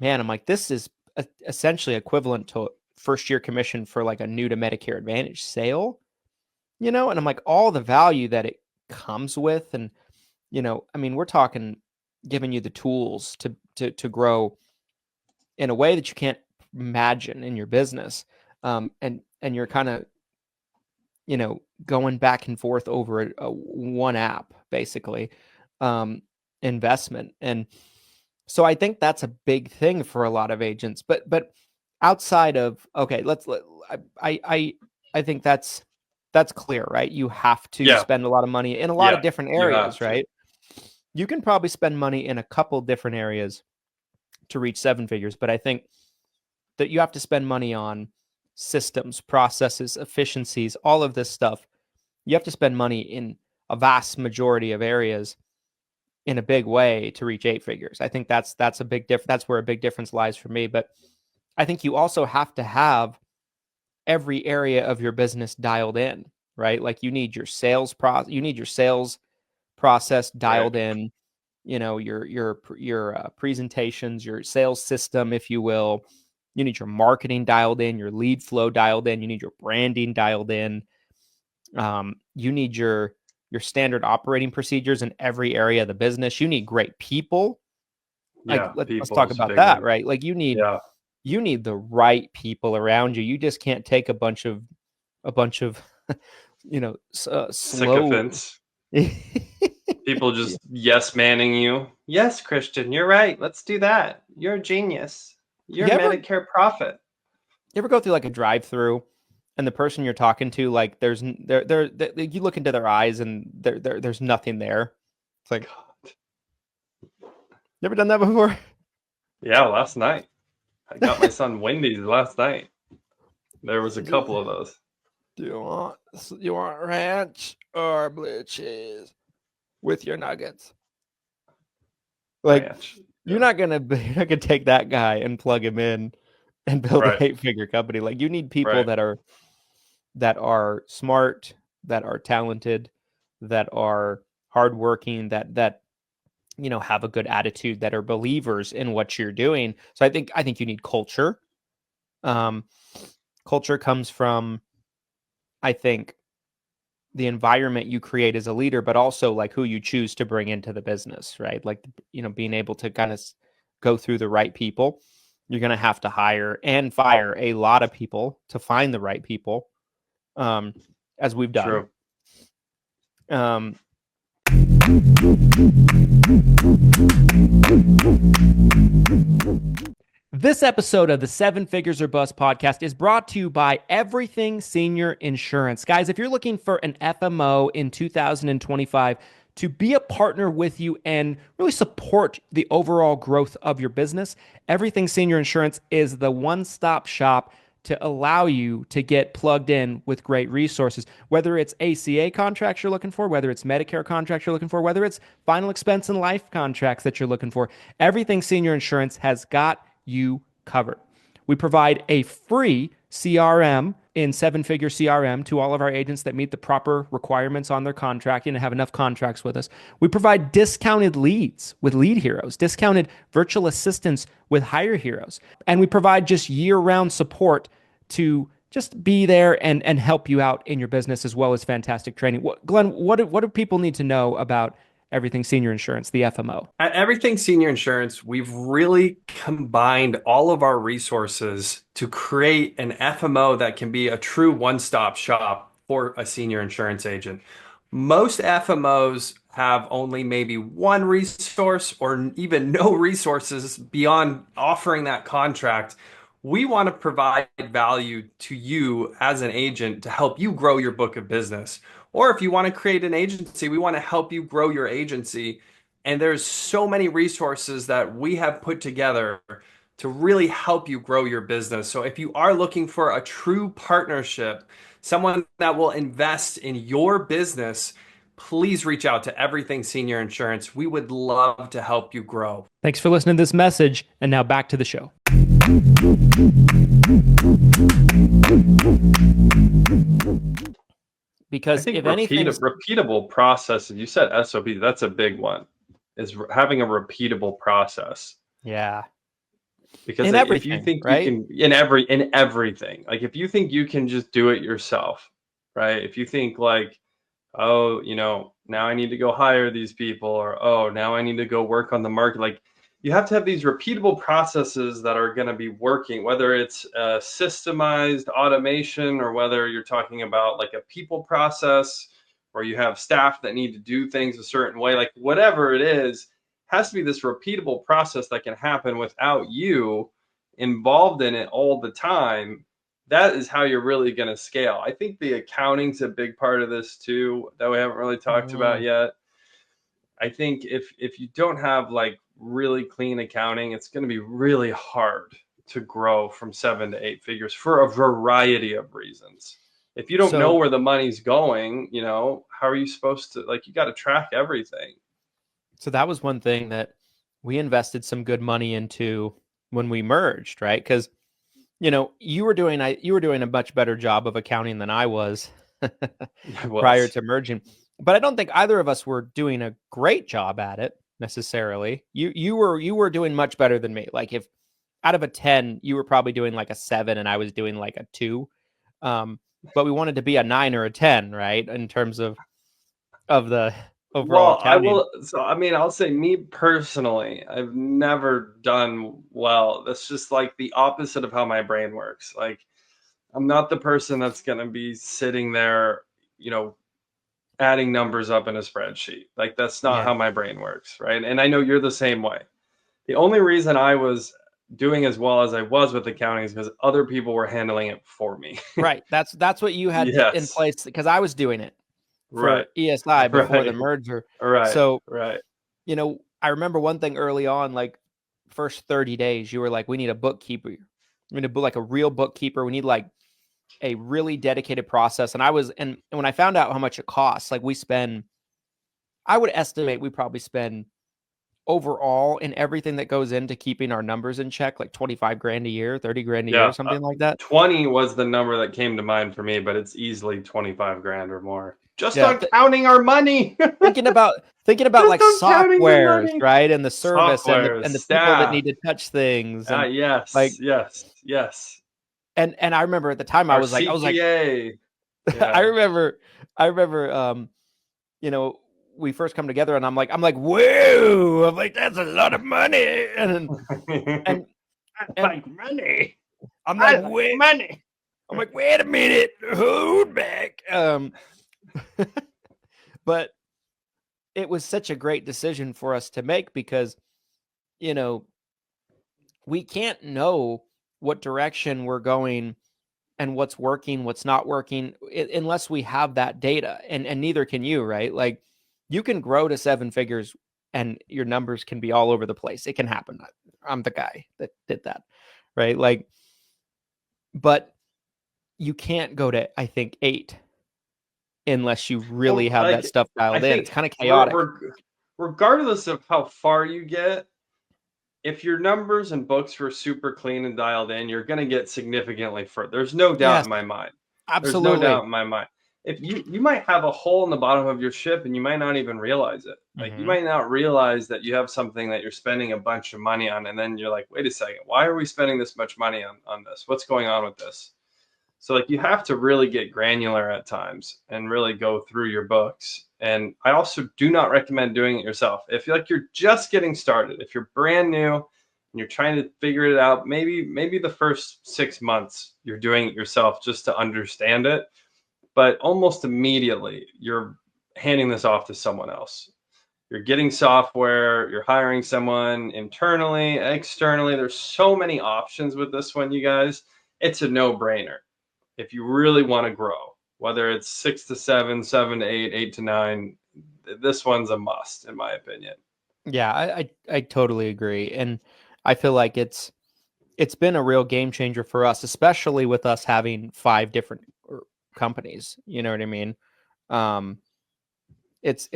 man, this is essentially equivalent to first year commission for like a new to Medicare Advantage sale, and I'm like, all the value that it comes with. And, we're talking giving you the tools to grow in a way that you can't imagine in your business. And you're kind of, going back and forth over a one app, basically, investment. And so I think that's a big thing for a lot of agents. But outside of, okay, I think that's clear, right? You have to Yeah. spend a lot of money in a lot of Yeah. different You areas, have to. right? You can probably spend money in a couple different areas to reach 7 figures, but I think that you have to spend money on systems, processes, efficiencies, all of this stuff. You have to spend money in a vast majority of areas in a big way to reach 8 figures. I think that's a big difference. That's where a big difference lies for me. But I think you also have to have every area of your business dialed in, right? Like you need your sales process Right. dialed in, your presentations, your sales system, if you will. You need your marketing dialed in, your lead flow dialed in. You need your branding dialed in. You need your standard operating procedures in every area of the business. You need great people. Like let's talk about that, right? Like you need the right people around you. You just can't take a bunch of slow sycophants. People just yes-manning you. Yes, Christian, you're right. Let's do that. You're a genius. You're Medicare prophet. You ever go through like a drive-through and the person you're talking to, like there's you look into their eyes and there's nothing there. It's like, God. You ever done that before? Yeah, last night. I got my son Wendy's last night. There was a couple of those. Do you want ranch or blue cheese with your nuggets? Like ranch. You're not gonna take that guy and plug him in and build an 8-figure company. Like you need people that are smart, that are talented, that are hardworking, that have a good attitude, that are believers in what you're doing. So I think you need culture. Culture comes from, I think, the environment you create as a leader, but also like who you choose to bring into the business, right? Like, being able to kind of go through the right people. You're going to have to hire and fire a lot of people to find the right people, as we've done. True. This episode of the 7 Figures or Bust podcast is brought to you by Everything Senior Insurance. Guys, if you're looking for an FMO in 2025 to be a partner with you and really support the overall growth of your business, Everything Senior Insurance is the one-stop shop to allow you to get plugged in with great resources. Whether it's ACA contracts you're looking for, whether it's Medicare contracts you're looking for, whether it's final expense and life contracts that you're looking for, Everything Senior Insurance has got you covered. We provide a free CRM in 7-figure CRM to all of our agents that meet the proper requirements on their contracting and have enough contracts with us. We provide discounted leads with Lead Heroes, discounted virtual assistants with Hire Heroes, and we provide just year-round support to just be there and help you out in your business, as well as fantastic training. Glenn, what do people need to know about Everything Senior Insurance, the FMO? At Everything Senior Insurance, we've really combined all of our resources to create an FMO that can be a true one-stop shop for a senior insurance agent. Most FMOs have only maybe one resource or even no resources beyond offering that contract. We want to provide value to you as an agent to help you grow your book of business. Or if you want to create an agency, we want to help you grow your agency. And there's so many resources that we have put together to really help you grow your business. So if you are looking for a true partnership, someone that will invest in your business, please reach out to Everything Senior Insurance. We would love to help you grow. Thanks for listening to this message. And now back to the show. Because I think repeatable processes, you said SOP, that's a big one, is having a repeatable process. Yeah. Because if you think you can, in everything, like if you think you can just do it yourself, right? If you think like, oh, now I need to go hire these people, or, oh, now I need to go work on the market. Like you have to have these repeatable processes that are going to be working, whether it's systemized automation or whether you're talking about like a people process or you have staff that need to do things a certain way, like whatever it is, has to be this repeatable process that can happen without you involved in it all the time. That is how you're really going to scale. I think the accounting's a big part of this too, that we haven't really talked about yet. I think if you don't have like really clean accounting, it's going to be really hard to grow from 7 to 8 figures for a variety of reasons. If you don't know where the money's going, how are you supposed to, like, you got to track everything. So that was one thing that we invested some good money into when we merged, right? Because, you were doing a much better job of accounting than I was prior to merging. But I don't think either of us were doing a great job at it necessarily. You were doing much better than me. Like if out of a 10, you were probably doing like a 7 and I was doing like a 2. But we wanted to be a 9 or a 10, right? In terms of the overall Well, I accounting. will. So, I mean, I'll say me personally, I've never done well. That's just like the opposite of how my brain works. Like, I'm not the person that's going to be sitting there, you know, adding numbers up in a spreadsheet. Like, that's not Yeah. how my brain works, right? And I know you're the same way. The only reason I was doing as well as I was with accounting is because other people were handling it for me. Right. That's what you had in Yes. place, because I was doing it Right. for ESI before the Right. merger. Right. So, Right. I remember one thing early on, like first 30 days, you were like, we need a bookkeeper. We need like a real bookkeeper. We need like a really dedicated process. And when I found out how much it costs, like I would estimate we probably spend overall in everything that goes into keeping our numbers in check, like 25 grand a year, 30 grand a year, Yeah. something like that. 20 was the number that came to mind for me, but it's easily 25 grand or more. Just Yeah. on counting our money. Thinking about like Just on counting the softwares, money. right? And the service and Software, the people that staff. need to touch things. And Yes, like, yes, yes. and I remember at the time Our I was like, CPA. I Yeah. remember, I remember, you know, we first come together and I'm like, whoa, I'm like, that's a lot of money. And, I and like money. I'm I like, like wait, money. I'm like, wait a minute, hold back. But it was such a great decision for us to make because, you know, we can't know what direction we're going and what's working, what's not working, unless we have that data. And neither can you, right? Like, you can grow to 7 figures and your numbers can be all over the place. It can happen. I'm the guy that did that, right? Like, but you can't go to, I think, 8 unless you really Well, have that like, stuff I dialed in. It's think kind of chaotic. regardless of how far you get, if your numbers and books were super clean and dialed in, you're going to get significantly further. There's no doubt Yes, in my mind. There's no absolutely. doubt in my mind. If you might have a hole in the bottom of your ship and you might not even realize it. Like, you Hmm. might not realize that you have something that you're spending a bunch of money on, and then you're like, wait a second, why are we spending this much money on this? What's going on with this? So, like, you have to really get granular at times and really go through your books. And I also do not recommend doing it yourself. If you're just getting started, if you're brand new and you're trying to figure it out, maybe the first 6 months you're doing it yourself just to understand it, but almost immediately you're handing this off to someone else. You're getting software, you're hiring someone internally, externally. There's so many options with this one, you guys. It's a no-brainer if you really want to grow, whether it's 6 to 7, 7 to 8, 8 to 9. This one's a must, in my opinion. Yeah, I totally agree. And I feel like it's been a real game changer for us, especially with us having 5 different companies. You know what I mean? Um, it's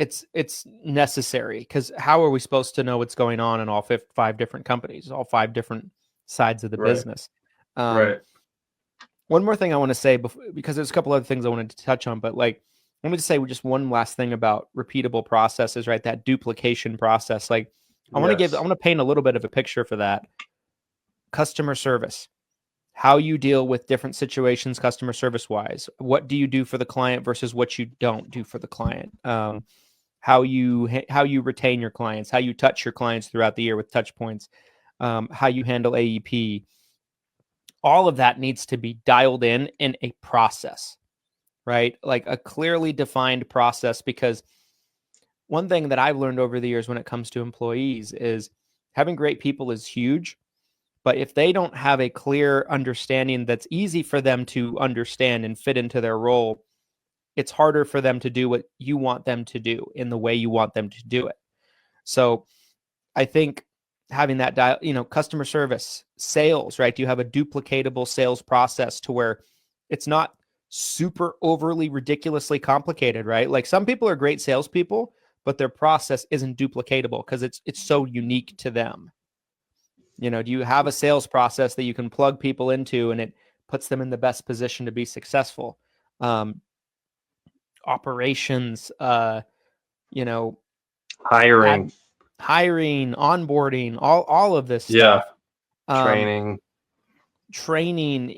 necessary, because how are we supposed to know what's going on in all 5 different companies, all 5 different sides of the Right, business? Um, right. one more thing I want to say because there's a couple other things I wanted to touch on, but like, let me just say just one last thing about repeatable processes, right? That duplication process. Like, I want Yes. to paint a little bit of a picture for that. Customer service, how you deal with different situations, customer service wise. What do you do for the client versus what you don't do for the client? How you retain your clients, how you touch your clients throughout the year with touch points, how you handle AEP. All of that needs to be dialed in a process, right? Like a clearly defined process, because one thing that I've learned over the years when it comes to employees is having great people is huge, but if they don't have a clear understanding that's easy for them to understand and fit into their role, it's harder for them to do what you want them to do in the way you want them to do it. So I think having that customer service, sales, right? Do you have a duplicatable sales process to where it's not super overly ridiculously complicated, right? Like, some people are great salespeople, but their process isn't duplicatable because it's so unique to them. Do you have a sales process that you can plug people into and it puts them in the best position to be successful? Operations, you know, Hiring. hiring, onboarding, all of this Yeah. stuff. Training. Training,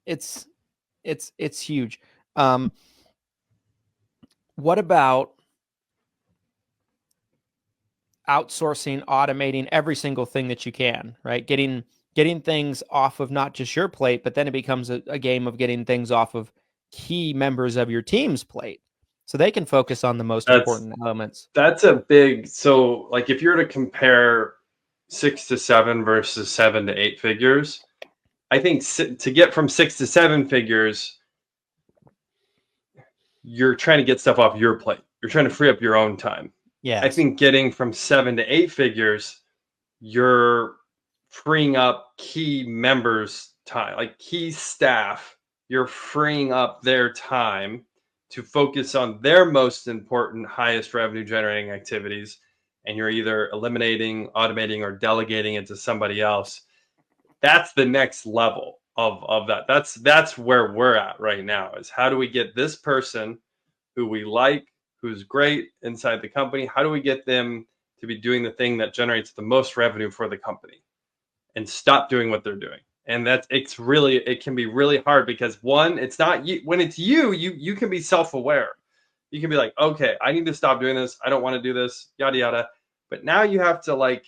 it's huge. What about outsourcing, automating every single thing that you can, right? Getting things off of not just your plate, but then it becomes a game of getting things off of key members of your team's plate so they can focus on the most important elements. That's a big, so like if you're to compare 6 to 7 versus 7 to 8 figures, I think to get from 6 to 7 figures, you're trying to get stuff off your plate. You're trying to free up your own time. Yeah. I think getting from 7 to 8 figures, you're freeing up key members' time, like key staff. You're freeing up their time to focus on their most important, highest revenue generating activities. And you're either eliminating, automating, or delegating it to somebody else. That's the next level of that. That's where we're at right now, is how do we get this person who we like, who's great inside the company, how do we get them to be doing the thing that generates the most revenue for the company and stop doing what they're doing? And it can be really hard because one, it's not you. When it's you can be self-aware. You can be like, okay, I need to stop doing this. I don't want to do this, yada, yada. But now you have to like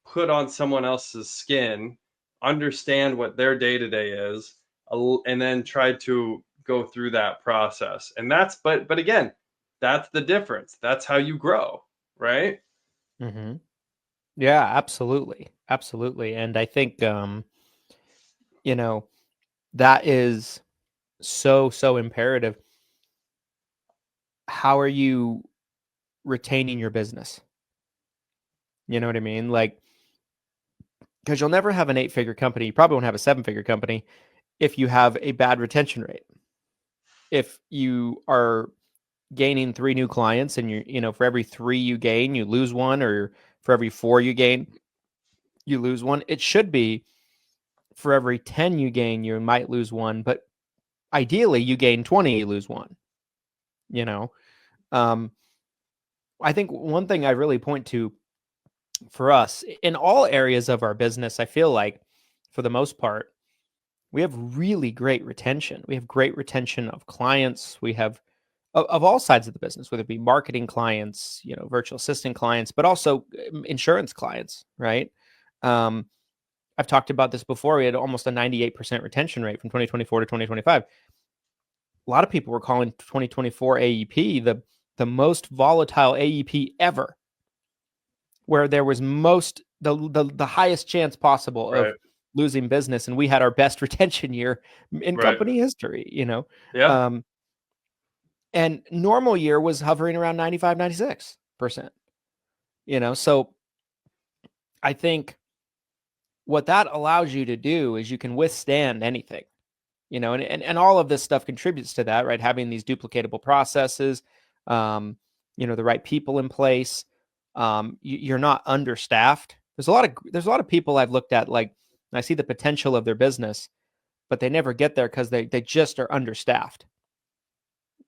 put on someone else's skin, understand what their day-to-day is, and then try to go through that process. And but again, that's the difference. That's how you grow, right? Mm-hmm. Yeah, absolutely. Absolutely. And I think, that is so imperative. How are you retaining your business? You know what I mean? Like, because you'll never have an 8-figure company. You probably won't have a 7-figure company if you have a bad retention rate. If you are gaining 3 new clients and for every 3 you gain, you lose one, or for every 4 you gain, you lose one. It should be for every 10 you gain, you might lose one, but ideally you gain 20, you lose one. I think one thing I really point to for us in all areas of our business, I feel like for the most part, we have really great retention. We have great retention of clients. We have of all sides of the business, whether it be marketing clients, virtual assistant clients, but also insurance clients, right? I've talked about this before. We had almost a 98% retention rate from 2024 to 2025. A lot of people were calling 2024 AEP the most volatile AEP ever, where there was the highest chance possible Right. of losing business, and we had our best retention year in company history. Yeah. And normal year was hovering around 95, 96%. So I think what that allows you to do is you can withstand anything, and all of this stuff contributes to that, right? Having these duplicatable processes, the right people in place. You're not understaffed. There's a lot of people I've looked at, like, and I see the potential of their business, but they never get there because they just are understaffed.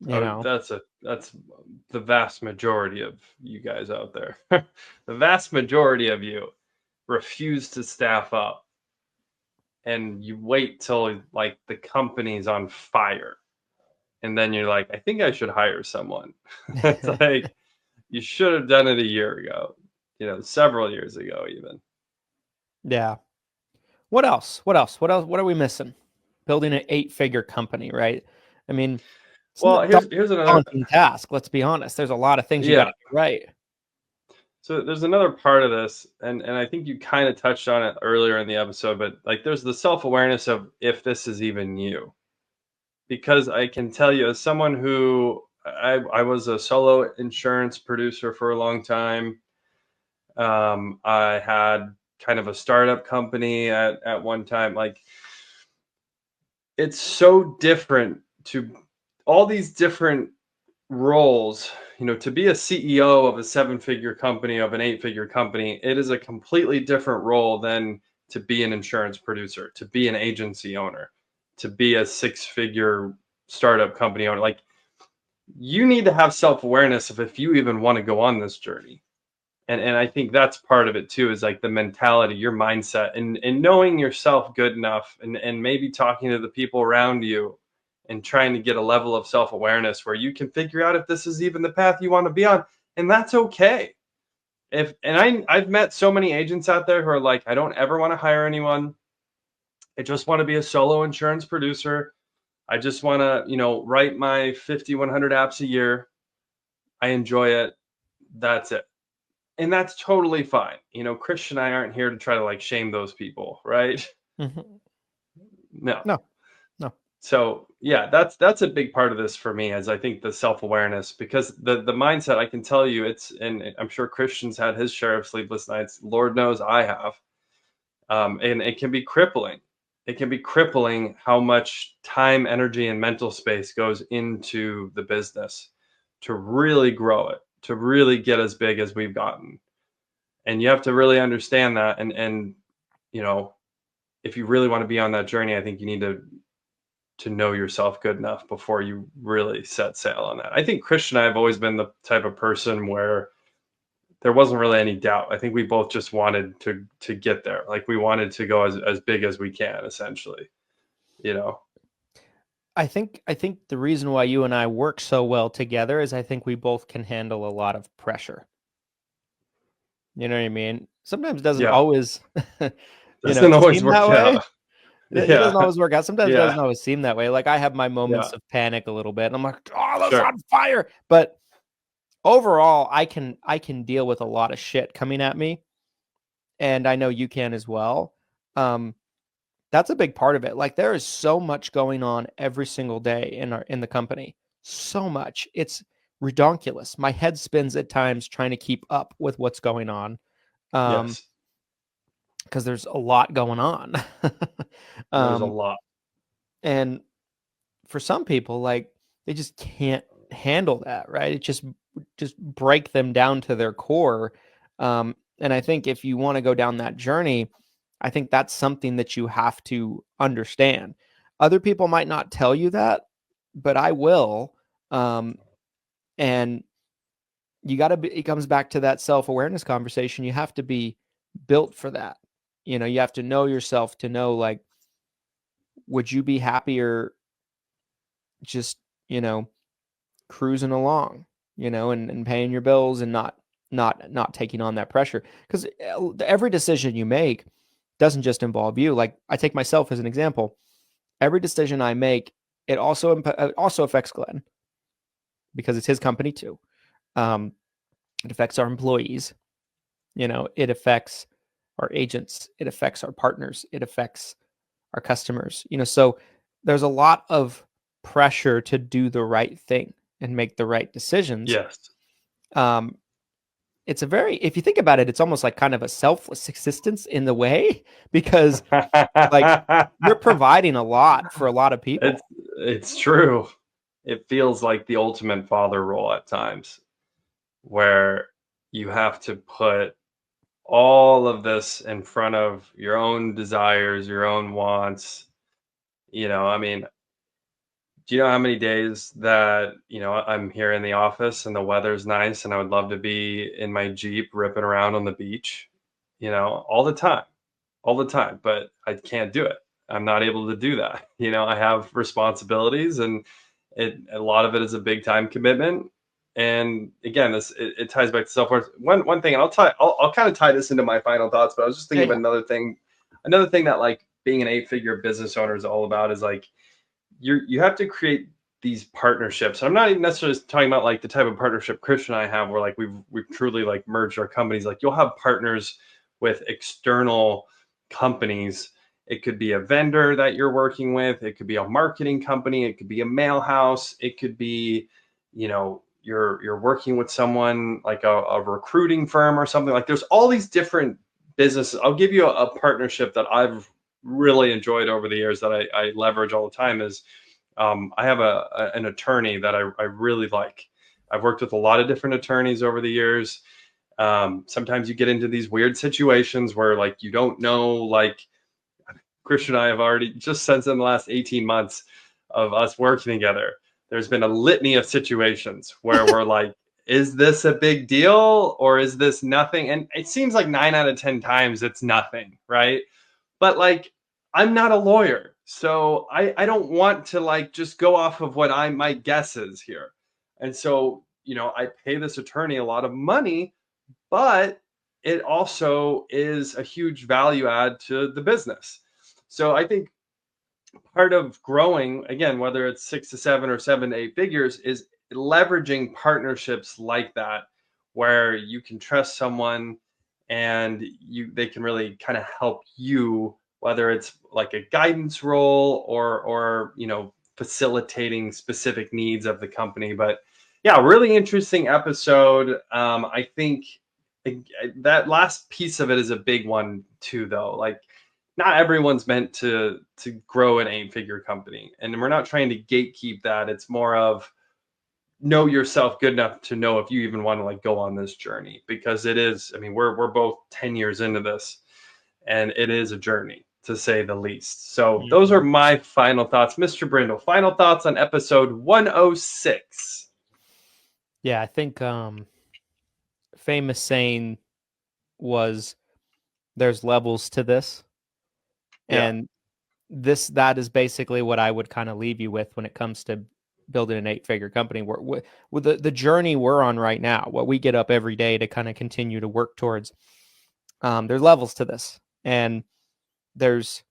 That's the vast majority of you guys out there. The vast majority of you refuse to staff up, and you wait till like the company's on fire, and then you're like, I think I should hire someone. It's like you should have done it a year ago, several years ago even. Yeah. What else? What are we missing? Building an 8-figure company, right? I mean, Well, here's another task. Let's be honest. There's a lot of things you got to get right. So there's another part of this, and I think you kind of touched on it earlier in the episode, but like there's the self-awareness of if this is even you. Because I can tell you, as someone who I was a solo insurance producer for a long time, I had kind of a startup company at one time. Like, it's so different to all these different roles. To be a CEO of a 7-figure company, of an 8-figure company, it is a completely different role than to be an insurance producer, to be an agency owner, to be a 6-figure startup company owner. Like, you need to have self-awareness of if you even want to go on this journey. And I think that's part of it too, is like the mentality, your mindset, and knowing yourself good enough, and maybe talking to the people around you and trying to get a level of self-awareness where you can figure out if this is even the path you want to be on. And that's okay. I've met so many agents out there who are like, I don't ever want to hire anyone. I just want to be a solo insurance producer. I just want to, write my 50, 100 apps a year. I enjoy it. That's it. And that's totally fine. Christian and I aren't here to try to like shame those people, right? Mm-hmm. No. No. So yeah, that's a big part of this for me, as I think the self-awareness, because the mindset, I can tell you, and I'm sure Christian's had his share of sleepless nights. Lord knows I have. And it can be crippling. It can be crippling how much time, energy, and mental space goes into the business to really grow it, to really get as big as we've gotten. And you have to really understand that. And if you really want to be on that journey, I think you need to know yourself good enough before you really set sail on that. I think Christian and I have always been the type of person where there wasn't really any doubt. I think we both just wanted to get there. Like, we wanted to go as big as we can, essentially. I think the reason why you and I work so well together is I think we both can handle a lot of pressure. You know what I mean? Sometimes it doesn't Yeah. always Doesn't always seem work that way. out. It Yeah. doesn't always work out. Sometimes it Yeah. doesn't always seem that way. Like, I have my moments Yeah. of panic a little bit, and I'm like, oh, that's Sure. on fire. But overall, I can deal with a lot of shit coming at me, and I know you can as well. That's a big part of it. Like, there is so much going on every single day in the company. So much. It's redonkulous. My head spins at times trying to keep up with what's going on. Yes. Because there's a lot going on. There's a lot. And for some people, like, they just can't handle that, right? It just break them down to their core. And I think if you want to go down that journey, I think that's something that you have to understand. Other people might not tell you that, but I will. And you got to be, it comes back to that self-awareness conversation. You have to be built for that. You have to know yourself to know, like, would you be happier just, cruising along, and paying your bills and not taking on that pressure? Because every decision you make doesn't just involve you. Like, I take myself as an example. Every decision I make, it also affects Glenn, because it's his company too. It affects our employees. It affects our agents. It affects our partners. It affects our customers. So there's a lot of pressure to do the right thing and make the right decisions. Yes. It's if you think about it, it's almost like kind of a selfless existence in the way, because like, you're providing a lot for a lot of people. It's true. It feels like the ultimate father role at times, where you have to put all of this in front of your own desires, your own wants. I mean, do you know how many days that, I'm here in the office and the weather's nice and I would love to be in my Jeep ripping around on the beach, all the time, but I can't do it. I'm not able to do that. I have responsibilities, and a lot of it is a big time commitment. And again, it ties back to self-worth. One thing, and I'll kind of tie this into my final thoughts, but I was just thinking of another thing that, like, being an 8-figure business owner is all about, is like, you have to create these partnerships. I'm not even necessarily talking about like the type of partnership Christian and I have, where like we've truly like merged our companies. Like, you'll have partners with external companies. It could be a vendor that you're working with. It could be a marketing company. It could be a mail house. It could be, you're working with someone like a recruiting firm or something. Like, there's all these different businesses. I'll give you a partnership that I've really enjoyed over the years that I leverage all the time is, I have an attorney that I really like. I've worked with a lot of different attorneys over the years. Sometimes you get into these weird situations where, like, you don't know, like, Christian and I have already, just since in the last 18 months of us working together, there's been a litany of situations where we're like, is this a big deal or is this nothing? And it seems like 9 out of 10 times it's nothing, right? But like, I'm not a lawyer, so I don't want to like just go off of what my guess is here. And so, I pay this attorney a lot of money, but it also is a huge value add to the business. So I think part of growing, again, whether it's 6 to 7 or 7 to 8 figures, is leveraging partnerships like that, where you can trust someone and they can really kind of help you, whether it's like a guidance role or facilitating specific needs of the company. But yeah, really interesting episode. I think that last piece of it is a big one too, though. Like, not everyone's meant to grow an 8-figure company, and we're not trying to gatekeep that. It's more of know yourself good enough to know if you even want to like go on this journey, because it is, I mean, we're both 10 years into this, and it is a journey, to say the least. So those are my final thoughts. Mr. Brindle, final thoughts on episode 106. Yeah, I think famous saying was, there's levels to this. And that is basically what I would kind of leave you with when it comes to building an 8-figure company. With the journey we're on right now, what we get up every day to kind of continue to work towards, there's levels to this. And there's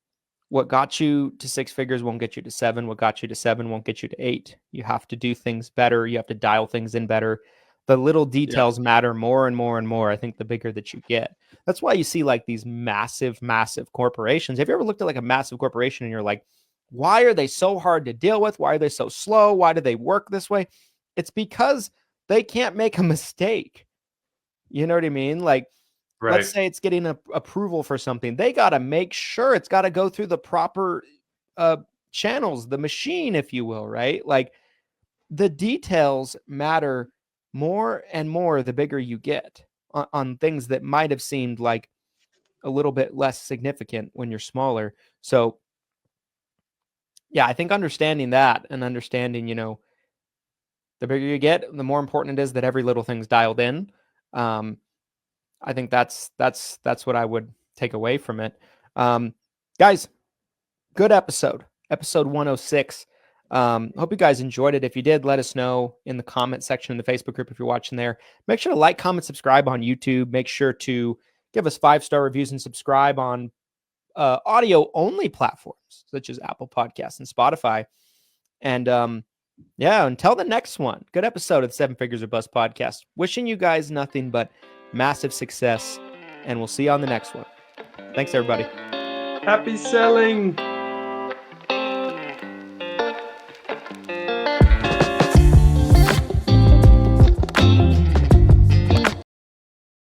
what got you to 6 figures won't get you to 7. What got you to 7 won't get you to 8. You have to do things better. You have to dial things in better. The little details matter more and more and more, I think, the bigger that you get. That's why you see like these massive, massive corporations. Have you ever looked at like a massive corporation and you're like, why are they so hard to deal with? Why are they so slow? Why do they work this way? It's because they can't make a mistake. You know what I mean? Like, let's say it's getting approval for something. They got to make sure it's got to go through the proper channels, the machine, if you will, right? Like, the details matter more and more the bigger you get on things that might have seemed like a little bit less significant when you're smaller. So yeah, I think understanding that and understanding, the bigger you get, the more important it is that every little thing's dialed in. I think that's what I would take away from it. Guys, good episode 106. Hope you guys enjoyed it. If you did, let us know in the comment section in the Facebook group if you're watching there. Make sure to like, comment, subscribe on YouTube. Make sure to give us 5-star reviews and subscribe on audio-only platforms such as Apple Podcasts and Spotify. And until the next one, good episode of the 7 Figures or Bust podcast. Wishing you guys nothing but massive success, and we'll see you on the next one. Thanks, everybody. Happy selling.